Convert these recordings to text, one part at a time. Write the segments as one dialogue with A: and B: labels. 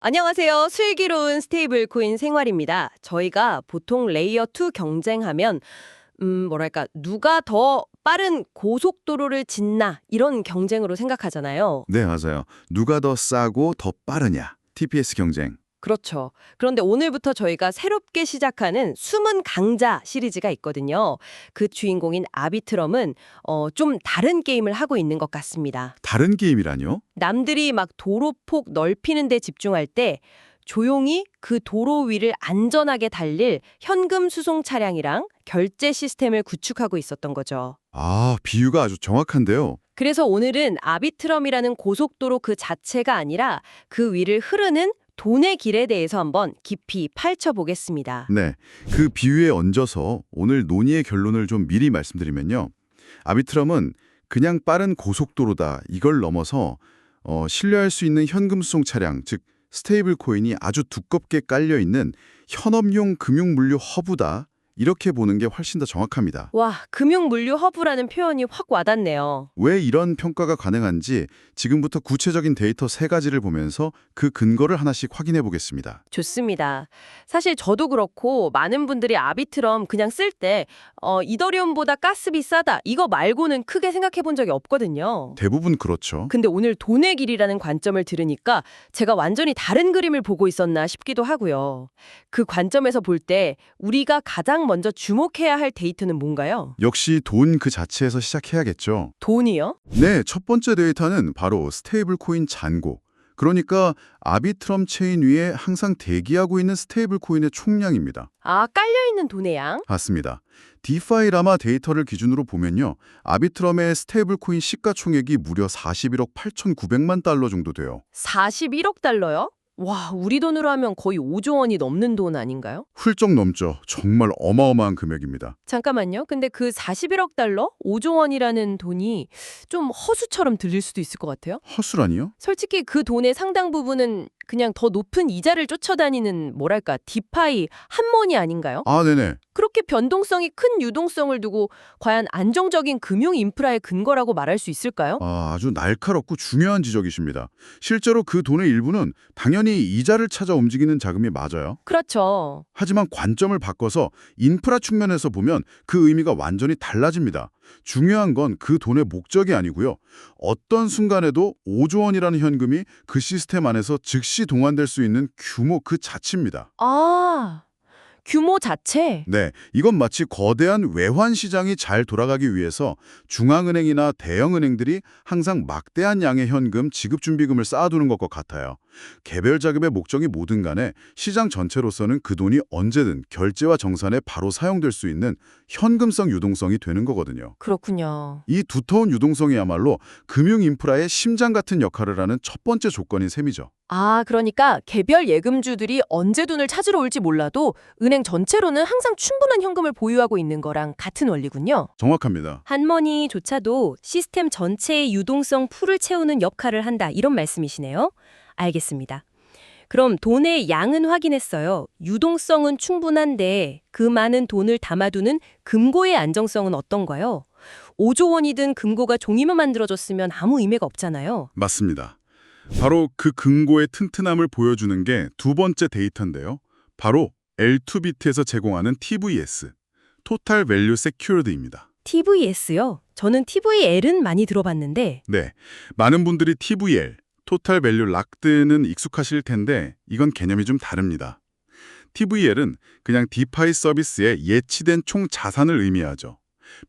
A: 안녕하세요. 슬기로운 스테이블 코인 생활입니다. 저희가 보통 레이어 2 경쟁하면 뭐랄까 누가 더 빠른 고속도로를 짓나 이런 경쟁으로 생각하잖아요.
B: 네, 맞아요. 누가 더 싸고 더 빠르냐. TPS 경쟁.
A: 그렇죠. 그런데 오늘부터 저희가 새롭게 시작하는 숨은 강자 시리즈가 있거든요. 그 주인공인 아비트럼은 좀 다른 게임을 하고 있는 것 같습니다.
B: 다른 게임이라뇨?
A: 남들이 막 도로폭 넓히는 데 집중할 때 조용히 그 도로 위를 안전하게 달릴 현금 수송 차량이랑 결제 시스템을 구축하고 있었던 거죠.
B: 아, 비유가 아주 정확한데요.
A: 그래서 오늘은 아비트럼이라는 고속도로 그 자체가 아니라 그 위를 흐르는 돈의 길에 대해서 한번 깊이 파헤쳐 보겠습니다.
B: 네, 그 비유에 얹어서 오늘 논의의 결론을 좀 미리 말씀드리면요. 아비트럼은 그냥 빠른 고속도로다. 이걸 넘어서 신뢰할 수 있는 현금 수송 차량, 즉 스테이블 코인이 아주 두껍게 깔려있는 현업용 금융물류 허브다. 이렇게 보는 게 훨씬 더 정확합니다.
A: 와, 금융물류 허브라는 표현이 확 와닿네요.
B: 왜 이런 평가가 가능한지 지금부터 구체적인 데이터 3가지를 보면서 그 근거를 하나씩 확인해 보겠습니다.
A: 좋습니다. 사실 저도 그렇고 많은 분들이 아비트럼 그냥 쓸 때 이더리움보다 가스비 싸다 이거 말고는 크게 생각해 본 적이 없거든요.
B: 대부분 그렇죠.
A: 근데 오늘 돈의 길이라는 관점을 들으니까 제가 완전히 다른 그림을 보고 있었나 싶기도 하고요. 그 관점에서 볼 때 우리가 가장 먼저 주목해야 할 데이터는 뭔가요?
B: 역시 돈 그 자체에서 시작해야겠죠.
A: 돈이요?
B: 네, 첫 번째 데이터는 바로 스테이블 코인 잔고. 그러니까 아비트럼 체인 위에 항상 대기하고 있는 스테이블 코인의 총량입니다.
A: 아, 깔려있는 돈의 양?
B: 맞습니다. 디파이 라마 데이터를 기준으로 보면요. 아비트럼의 스테이블 코인 시가총액이 무려 41억 8,900만 달러 정도 돼요.
A: 41억 달러요? 와, 우리 돈으로 하면 거의 5조 원이 넘는 돈 아닌가요?
B: 훌쩍 넘죠. 정말 어마어마한 금액입니다.
A: 잠깐만요. 근데 그 41억 달러? 5조 원이라는 돈이 좀 허수처럼 들릴 수도 있을 것 같아요.
B: 허술하니요?
A: 솔직히 그 돈의 상당 부분은 그냥 더 높은 이자를 쫓아다니는 뭐랄까 디파이 한money 아닌가요?
B: 아, 네네.
A: 그렇게 변동성이 큰 유동성을 두고 과연 안정적인 금융 인프라의 근거라고 말할 수 있을까요?
B: 아주 날카롭고 중요한 지적이십니다. 실제로 그 돈의 일부는 당연히 이자를 찾아 움직이는 자금이 맞아요.
A: 그렇죠.
B: 하지만 관점을 바꿔서 인프라 측면에서 보면 그 의미가 완전히 달라집니다. 중요한 건 그 돈의 목적이 아니고요. 어떤 순간에도 5조 원이라는 현금이 그 시스템 안에서 즉시 동환될 수 있는 규모 그 자체입니다.
A: 아, 규모 자체?
B: 네, 이건 마치 거대한 외환 시장이 잘 돌아가기 위해서 중앙은행이나 대형은행들이 항상 막대한 양의 현금 지급 준비금을 쌓아두는 것과 같아요. 개별 자금의 목적이 뭐든 간에 시장 전체로서는 그 돈이 언제든 결제와 정산에 바로 사용될 수 있는 현금성 유동성이 되는 거거든요.
A: 그렇군요.
B: 이 두터운 유동성이야말로 금융 인프라의 심장 같은 역할을 하는 첫 번째 조건인 셈이죠.
A: 아, 그러니까 개별 예금주들이 언제 돈을 찾으러 올지 몰라도 은행 전체로는 항상 충분한 현금을 보유하고 있는 거랑 같은 원리군요.
B: 정확합니다.
A: 한머니조차도 시스템 전체의 유동성 풀을 채우는 역할을 한다 이런 말씀이시네요. 알겠습니다. 그럼 돈의 양은 확인했어요. 유동성은 충분한데 그 많은 돈을 담아두는 금고의 안정성은 어떤가요? 5조 원이든 금고가 종이만 만들어졌으면 아무 의미가 없잖아요.
B: 맞습니다. 바로 그 근고의 튼튼함을 보여주는 게 두 번째 데이터인데요. 바로 L2BT에서 제공하는 TVS, Total Value Secured입니다.
A: TVS요? 저는 TVL은 많이 들어봤는데
B: 네, 많은 분들이 TVL, Total Value Locked는 익숙하실 텐데 이건 개념이 좀 다릅니다. TVL은 그냥 디파이 서비스의 예치된 총 자산을 의미하죠.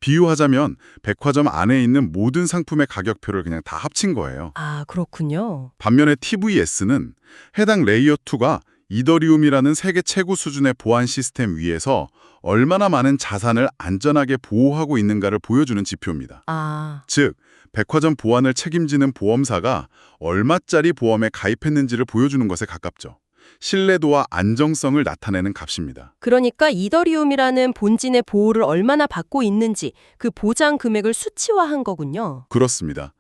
B: 비유하자면 백화점 안에 있는 모든 상품의 가격표를 그냥 다 합친 거예요.
A: 아, 그렇군요.
B: 반면에 TVS는 해당 레이어 2가 이더리움이라는 세계 최고 수준의 보안 시스템 위에서 얼마나 많은 자산을 안전하게 보호하고 있는가를 보여주는 지표입니다.
A: 아,
B: 즉, 백화점 보안을 책임지는 보험사가 얼마짜리 보험에 가입했는지를 보여주는 것에 가깝죠. 신뢰도와 안정성을 나타내는 값입니다.
A: 그러니까 이더리움이라는 본진의 보호를 얼마나 받고 있는지 그 보장 금액을 수치화한 거군요.
B: 그렇습니다.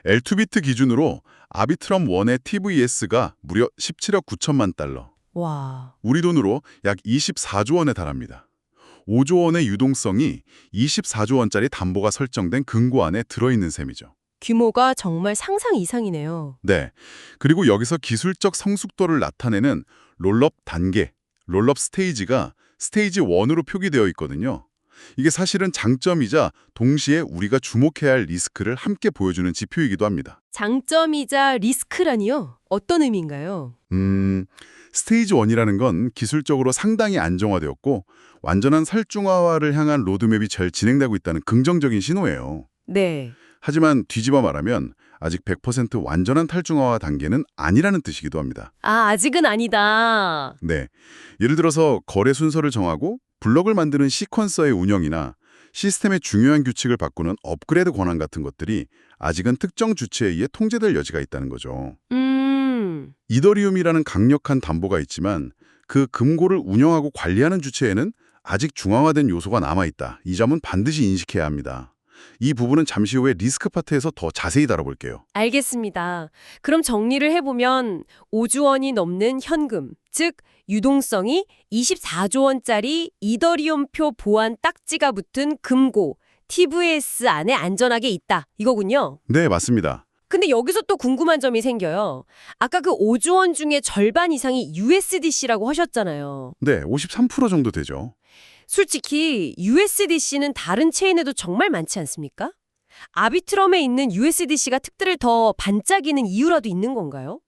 B: L2비트 기준으로 아비트럼 1의 TVS가 무려 17억 9천만 달러.
A: 와,
B: 우리 돈으로 약 24조 원에 달합니다. 5조 원의 유동성이 24조 원짜리 담보가 설정된 금고 안에 들어있는 셈이죠.
A: 규모가 정말 상상 이상이네요.
B: 네. 그리고 여기서 기술적 성숙도를 나타내는 롤업 단계, 롤업 스테이지가 스테이지 1으로 표기되어 있거든요. 이게 사실은 장점이자 동시에 우리가 주목해야 할 리스크를 함께 보여주는 지표이기도 합니다.
A: 장점이자 리스크라니요? 어떤 의미인가요?
B: 스테이지 1이라는 건 기술적으로 상당히 안정화되었고 완전한 설중화화를 향한 로드맵이 잘 진행되고 있다는 긍정적인 신호예요.
A: 네.
B: 하지만 뒤집어 말하면 아직 100% 완전한 탈중화화 단계는 아니라는 뜻이기도 합니다.
A: 아, 아직은 아니다.
B: 네. 예를 들어서 거래 순서를 정하고 블록을 만드는 시퀀서의 운영이나 시스템의 중요한 규칙을 바꾸는 업그레이드 권한 같은 것들이 아직은 특정 주체에 의해 통제될 여지가 있다는 거죠. 이더리움이라는 강력한 담보가 있지만 그 금고를 운영하고 관리하는 주체에는 아직 중앙화된 요소가 남아있다. 이 점은 반드시 인식해야 합니다. 이 부분은 잠시 후에 리스크 파트에서 더 자세히 다뤄볼게요.
A: 알겠습니다. 그럼 정리를 해보면 5조 원이 넘는 현금, 즉 유동성이 24조 원짜리 이더리움표 보안 딱지가 붙은 금고, TVS 안에 안전하게 있다. 이거군요.
B: 네, 맞습니다.
A: 근데 여기서 또 궁금한 점이 생겨요. 아까 그 5조 원 중에 절반 이상이 USDC라고 하셨잖아요.
B: 네, 53% 정도 되죠.
A: 솔직히 USDC는 다른 체인에도 정말 많지 않습니까? 아비트럼에 있는 USDC가 특들을 더 반짝이는 이유라도 있는 건가요?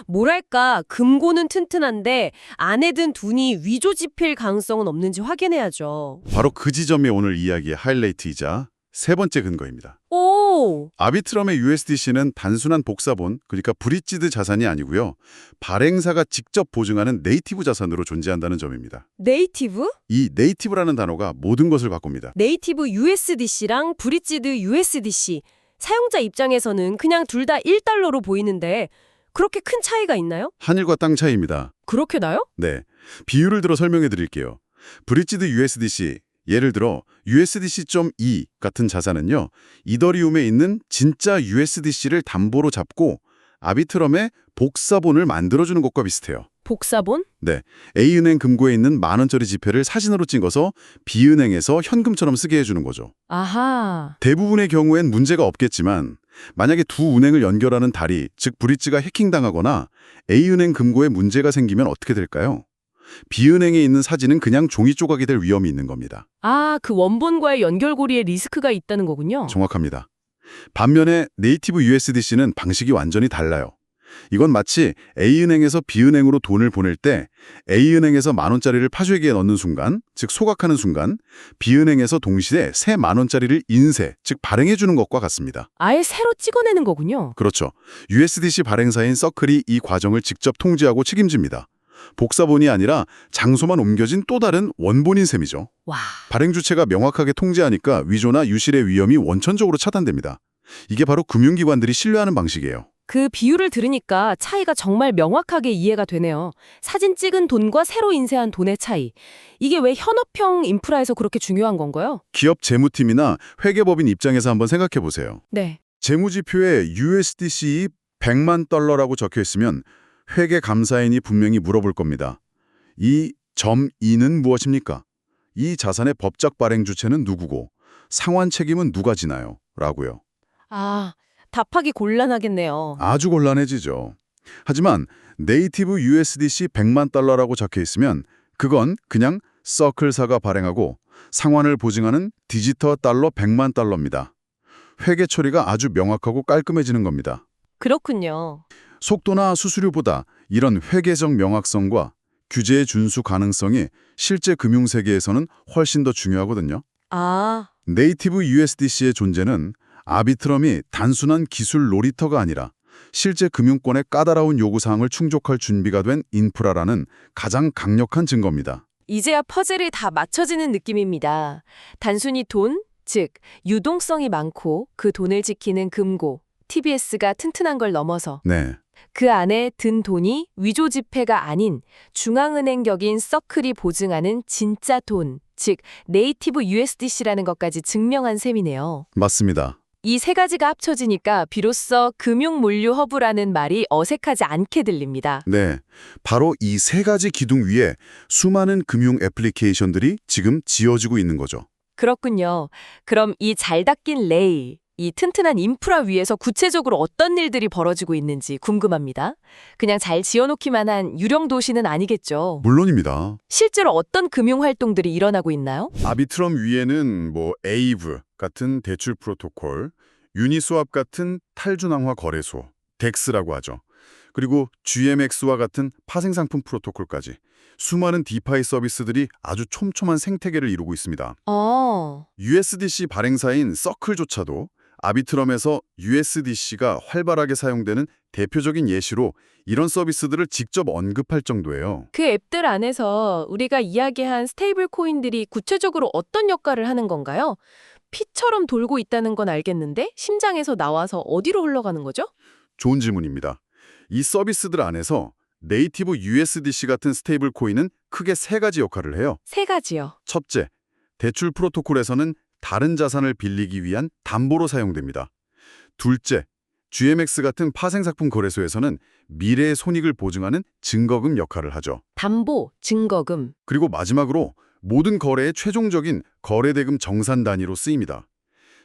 A: 뭐랄까, 금고는 튼튼한데 안에 든 돈이 위조 지폐일 가능성은 없는지 확인해야죠.
B: 바로 그 지점이 오늘 이야기의 하이라이트이자 세 번째 근거입니다.
A: 오!
B: 아비트럼의 USDC는 단순한 복사본, 그러니까 브릿지드 자산이 아니고요. 발행사가 직접 보증하는 네이티브 자산으로 존재한다는 점입니다.
A: 네이티브?
B: 이 네이티브라는 단어가 모든 것을 바꿉니다.
A: 네이티브 USDC랑 브릿지드 USDC. 사용자 입장에서는 그냥 둘 다 1달러로 보이는데 그렇게 큰 차이가 있나요?
B: 하늘과 땅 차이입니다.
A: 그렇게 나요?
B: 네, 비유를 들어 설명해 드릴게요. 브릿지드 USDC, 예를 들어 USDC.2 같은 자산은요. 이더리움에 있는 진짜 USDC를 담보로 잡고 아비트럼에 복사본을 만들어주는 것과 비슷해요.
A: 복사본?
B: 네, A은행 금고에 있는 10,000원짜리 지폐를 사진으로 찍어서 B은행에서 현금처럼 쓰게 해주는 거죠.
A: 아하.
B: 대부분의 경우엔 문제가 없겠지만 만약에 두 은행을 연결하는 다리, 즉 브릿지가 해킹당하거나 A은행 금고에 문제가 생기면 어떻게 될까요? B은행에 있는 사진은 그냥 종이 조각이 될 위험이 있는 겁니다.
A: 아, 그 원본과의 연결고리에 리스크가 있다는 거군요.
B: 정확합니다. 반면에 네이티브 USDC는 방식이 완전히 달라요. 이건 마치 A은행에서 B은행으로 돈을 보낼 때 A은행에서 10,000원짜리를 파쇄기에 넣는 순간, 즉 소각하는 순간 B은행에서 동시에 새 10,000원짜리를 인쇄, 즉 발행해 주는 것과 같습니다.
A: 아예 새로 찍어내는 거군요.
B: 그렇죠. USDC 발행사인 서클이 이 과정을 직접 통제하고 책임집니다. 복사본이 아니라 장소만 옮겨진 또 다른 원본인 셈이죠.
A: 와.
B: 발행 주체가 명확하게 통제하니까 위조나 유실의 위험이 원천적으로 차단됩니다. 이게 바로 금융기관들이 신뢰하는 방식이에요.
A: 그 비유를 들으니까 차이가 정말 명확하게 이해가 되네요. 사진 찍은 돈과 새로 인쇄한 돈의 차이. 이게 왜 현업형 인프라에서 그렇게 중요한 건가요?
B: 기업 재무팀이나 회계법인 입장에서 한번 생각해 보세요.
A: 네.
B: 재무지표에 USDC 100만 달러라고 적혀 있으면 회계감사인이 분명히 물어볼 겁니다. 이 점 2는 무엇입니까? 이 자산의 법적 발행 주체는 누구고 상환 책임은 누가 지나요? 라고요.
A: 아, 답하기 곤란하겠네요.
B: 아주 곤란해지죠. 하지만 네이티브 USDC 100만 달러라고 적혀 있으면 그건 그냥 서클사가 발행하고 상환을 보증하는 디지털 달러 100만 달러입니다. 회계 처리가 아주 명확하고 깔끔해지는 겁니다.
A: 그렇군요.
B: 속도나 수수료보다 이런 회계적 명확성과 규제의 준수 가능성이 실제 금융세계에서는 훨씬 더 중요하거든요.
A: 아,
B: 네이티브 USDC의 존재는 아비트럼이 단순한 기술 놀이터가 아니라 실제 금융권의 까다로운 요구사항을 충족할 준비가 된 인프라라는 가장 강력한 증거입니다.
A: 이제야 퍼즐이 다 맞춰지는 느낌입니다. 단순히 돈, 즉 유동성이 많고 그 돈을 지키는 금고, TBS가 튼튼한 걸 넘어서
B: 네,
A: 그 안에 든 돈이 위조 지폐가 아닌 중앙은행격인 서클이 보증하는 진짜 돈, 즉 네이티브 USDC라는 것까지 증명한 셈이네요.
B: 맞습니다.
A: 이 세 가지가 합쳐지니까 비로소 금융물류 허브라는 말이 어색하지 않게 들립니다.
B: 네, 바로 이 세 가지 기둥 위에 수많은 금융 애플리케이션들이 지금 지어지고 있는 거죠.
A: 그렇군요. 그럼 이 잘 닦인 레일,
C: 이 튼튼한 인프라 위에서 구체적으로 어떤 일들이 벌어지고 있는지 궁금합니다. 그냥 잘 지어놓기만 한 유령 도시는 아니겠죠.
B: 물론입니다.
C: 실제로 어떤 금융 활동들이 일어나고 있나요?
B: 아비트럼 위에는 에이브 같은 대출 프로토콜, 유니스왑 같은 탈중앙화 거래소, 덱스라고 하죠. 그리고 GMX와 같은 파생상품 프로토콜까지 수많은 디파이 서비스들이 아주 촘촘한 생태계를 이루고 있습니다. USDC 발행사인 서클조차도 아비트럼에서 USDC가 활발하게 사용되는 대표적인 예시로 이런 서비스들을 직접 언급할 정도예요.
C: 그 앱들 안에서 우리가 이야기한 스테이블 코인들이 구체적으로 어떤 역할을 하는 건가요? 피처럼 돌고 있다는 건 알겠는데 심장에서 나와서 어디로 흘러가는 거죠?
B: 좋은 질문입니다. 이 서비스들 안에서 네이티브 USDC 같은 스테이블 코인은 크게 세 가지 역할을 해요.
C: 세 가지요.
B: 첫째, 대출 프로토콜에서는 다른 자산을 빌리기 위한 담보로 사용됩니다. 둘째, GMX 같은 파생상품 거래소에서는 미래의 손익을 보증하는 증거금 역할을 하죠.
C: 담보, 증거금.
B: 그리고 마지막으로 모든 거래의 최종적인 거래대금 정산 단위로 쓰입니다.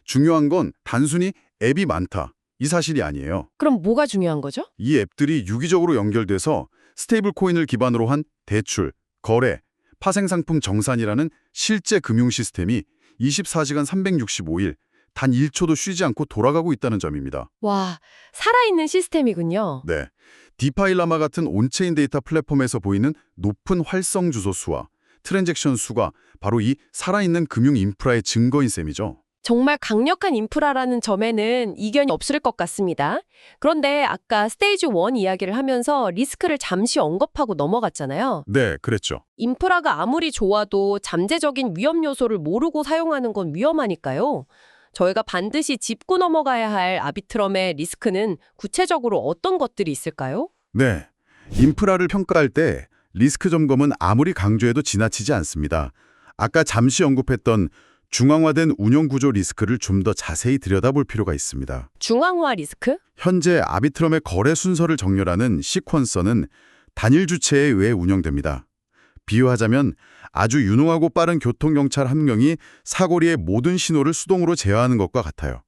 B: 중요한 건 단순히 앱이 많다, 이 사실이 아니에요.
C: 그럼 뭐가 중요한 거죠?
B: 이 앱들이 유기적으로 연결돼서 스테이블 코인을 기반으로 한 대출, 거래, 파생상품 정산이라는 실제 금융 시스템이 24시간 365일 단 1초도 쉬지 않고 돌아가고 있다는 점입니다.
C: 와, 살아있는 시스템이군요.
B: 네, 디파일라마 같은 온체인 데이터 플랫폼에서 보이는 높은 활성 주소 수와 트랜잭션 수가 바로 이 살아있는 금융 인프라의 증거인 셈이죠.
C: 정말 강력한 인프라라는 점에는 이견이 없을 것 같습니다. 그런데 아까 스테이지 1 이야기를 하면서 리스크를 잠시 언급하고 넘어갔잖아요.
B: 네, 그랬죠.
C: 인프라가 아무리 좋아도 잠재적인 위험 요소를 모르고 사용하는 건 위험하니까요. 저희가 반드시 짚고 넘어가야 할 아비트럼의 리스크는 구체적으로 어떤 것들이 있을까요?
B: 네, 인프라를 평가할 때 리스크 점검은 아무리 강조해도 지나치지 않습니다. 아까 잠시 언급했던 중앙화된 운영 구조 리스크를 좀 더 자세히 들여다볼 필요가 있습니다.
C: 중앙화 리스크?
B: 현재 아비트럼의 거래 순서를 정렬하는 시퀀서는 단일 주체에 의해 운영됩니다. 비유하자면 아주 유능하고 빠른 교통경찰 한 명이 사거리의 모든 신호를 수동으로 제어하는 것과 같아요.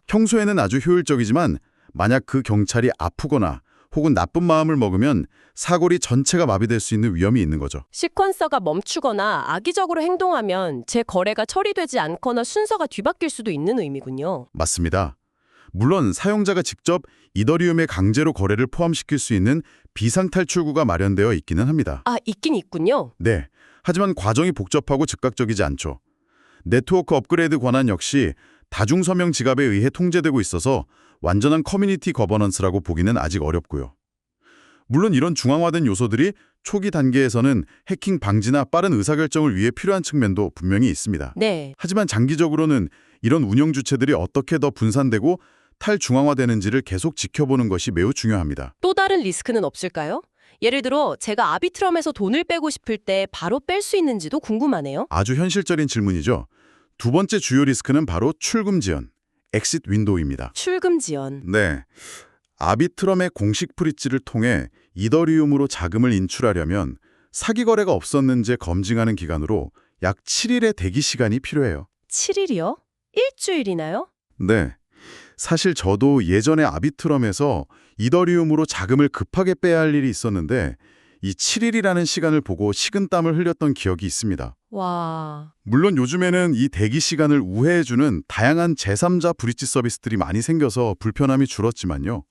B: 평소에는 아주 효율적이지만 만약 그 경찰이 아프거나 혹은 나쁜 마음을 먹으면 사거리 전체가 마비될 수 있는 위험이 있는 거죠.
C: 시퀀서가 멈추거나 악의적으로 행동하면 제 거래가 처리되지 않거나 순서가 뒤바뀔 수도 있는 의미군요.
B: 맞습니다. 물론 사용자가 직접 이더리움의 강제로 거래를 포함시킬 수 있는 비상탈출구가 마련되어 있기는 합니다.
C: 있긴 있군요.
B: 네, 하지만 과정이 복잡하고 즉각적이지 않죠. 네트워크 업그레이드 권한 역시 다중서명 지갑에 의해 통제되고 있어서 완전한 커뮤니티 거버넌스라고 보기는 아직 어렵고요. 물론 이런 중앙화된 요소들이 초기 단계에서는 해킹 방지나 빠른 의사결정을 위해 필요한 측면도 분명히 있습니다.
C: 네.
B: 하지만 장기적으로는 이런 운영 주체들이 어떻게 더 분산되고 탈중앙화되는지를 계속 지켜보는 것이 매우 중요합니다.
C: 또 다른 리스크는 없을까요? 예를 들어 제가 아비트럼에서 돈을 빼고 싶을 때 바로 뺄 수 있는지도 궁금하네요.
B: 아주 현실적인 질문이죠. 두 번째 주요 리스크는 바로 출금 지연, 엑싯 윈도우입니다.
C: 출금 지연.
B: 네, 아비트럼의 공식 브릿지를 통해 이더리움으로 자금을 인출하려면 사기 거래가 없었는지 검증하는 기간으로 약 7일의 대기 시간이 필요해요.
C: 7일이요? 일주일이나요?
B: 네, 사실 저도 예전에 아비트럼에서 이더리움으로 자금을 급하게 빼야 할 일이 있었는데 이 7일이라는 시간을 보고 식은땀을 흘렸던 기억이 있습니다.
C: 와.
B: 물론 요즘에는 이 대기 시간을 우회해주는 다양한 제3자 브릿지 서비스들이 많이 생겨서 불편함이 줄었지만요.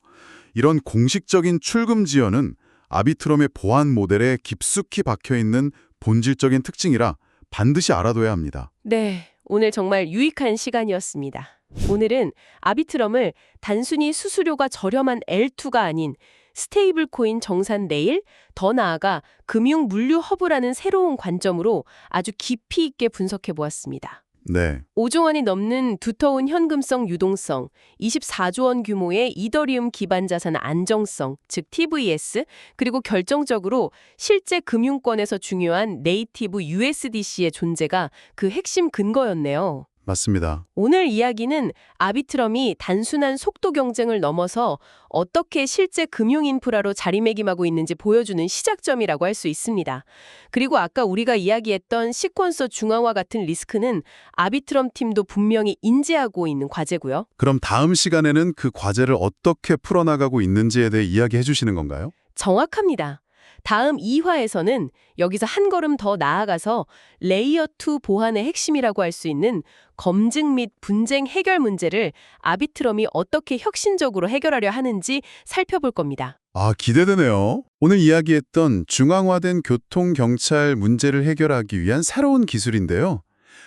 B: 이런 공식적인 출금 지연은 아비트럼의 보안 모델에 깊숙이 박혀있는 본질적인 특징이라 반드시 알아둬야 합니다.
C: 네, 오늘 정말 유익한 시간이었습니다. 오늘은 아비트럼을 단순히 수수료가 저렴한 L2가 아닌 스테이블 코인 정산 레일, 더 나아가 금융 물류 허브라는 새로운 관점으로 아주 깊이 있게 분석해 보았습니다.
B: 네,
C: 5조 원이 넘는 두터운 현금성 유동성, 24조 원 규모의 이더리움 기반 자산 안정성, 즉 TVS, 그리고 결정적으로 실제 금융권에서 중요한 네이티브 USDC의 존재가 그 핵심 근거였네요.
B: 맞습니다.
C: 오늘 이야기는 아비트럼이 단순한 속도 경쟁을 넘어서 어떻게 실제 금융 인프라로 자리매김하고 있는지 보여주는 시작점이라고 할 수 있습니다. 그리고 아까 우리가 이야기했던 시퀀서 중앙화 같은 리스크는 아비트럼 팀도 분명히 인지하고 있는 과제고요.
B: 그럼 다음 시간에는 그 과제를 어떻게 풀어나가고 있는지에 대해 이야기해 주시는 건가요?
C: 정확합니다. 다음 2화에서는 여기서 한 걸음 더 나아가서 레이어 2 보안의 핵심이라고 할 수 있는 검증 및 분쟁 해결 문제를 아비트럼이 어떻게 혁신적으로 해결하려 하는지 살펴볼 겁니다.
B: 아, 기대되네요. 오늘 이야기했던 중앙화된 교통-경찰 문제를 해결하기 위한 새로운 기술인데요.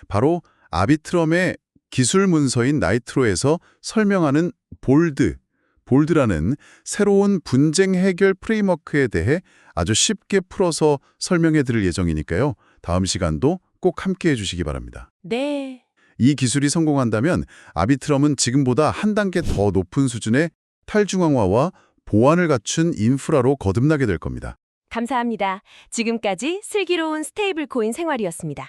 B: 바로 아비트럼의 기술 문서인 나이트로에서 설명하는 볼드라는 새로운 분쟁 해결 프레임워크에 대해 아주 쉽게 풀어서 설명해 드릴 예정이니까요. 다음 시간도 꼭 함께 해주시기 바랍니다.
C: 네.
B: 이 기술이 성공한다면 아비트럼은 지금보다 한 단계 더 높은 수준의 탈중앙화와 보안을 갖춘 인프라로 거듭나게 될 겁니다.
A: 감사합니다. 지금까지 슬기로운 스테이블 코인 생활이었습니다.